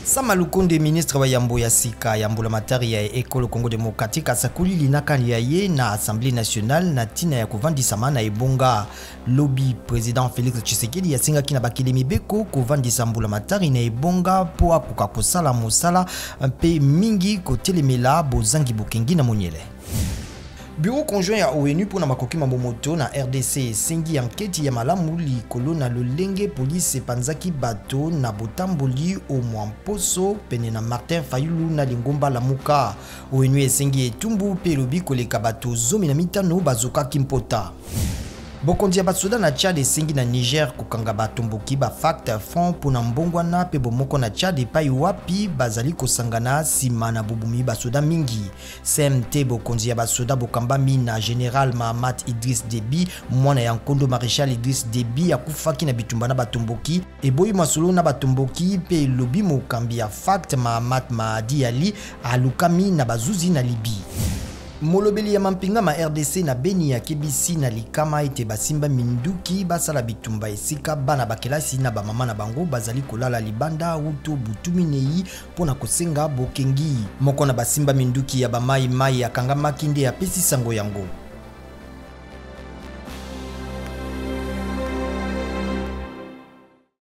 Sama Lukonde, ministre wa Yambo ya Sika, Yambo la matari ya Ekolo Congo Démocratique asakuli linakali ya ye na Assemblée nationale na tina ya kovandisama na ebonga. Lobby président Félix Tshisekedi ya singa kina bakili mibeko kovandisa mbula matari na ebonga po akoka kosala mosala mpe mingi kotelemela bozangi bokengi na monyele. Bureau conjoint ya ONU pour na makoki mambomoto na RDC sengi enquête ya malamu likolo na lolenge police panzaki bato na botamboli o mwamposo pene na Martin Fayulu na lingomba la muka. ONU esengi etumbu pe lobi koleka bato zomi na mitano bazoka kimpota. Bokondia basoda na Tchad esengi na Niger kokanga batomboki ba fact front pona mbongwana pe bomoko na Tchad epai wapi bazali kosangana sima na bubumi basoda mingi. CMT bokondia basoda bokambami na General Mahamat Idriss Déby mwana ya nkondo Maréchal Idriss Déby akufaki na bitumba na batomboki eboyi masolo na batomboki pe lobi mokambi ya fact Mahamat Mahdi Ali alukami na bazuzi na Libye. Molobeli ya mampinga ma RDC na Beni ya kebisi na likama ete basimba minduki basala bitumba esika bana bakelasi na bamama na bango bazali kolala libanda uto butuminei pona kosenga bokengi. Moko na basimba minduki ya bamai mai akanga makinde ya pesi sango yango.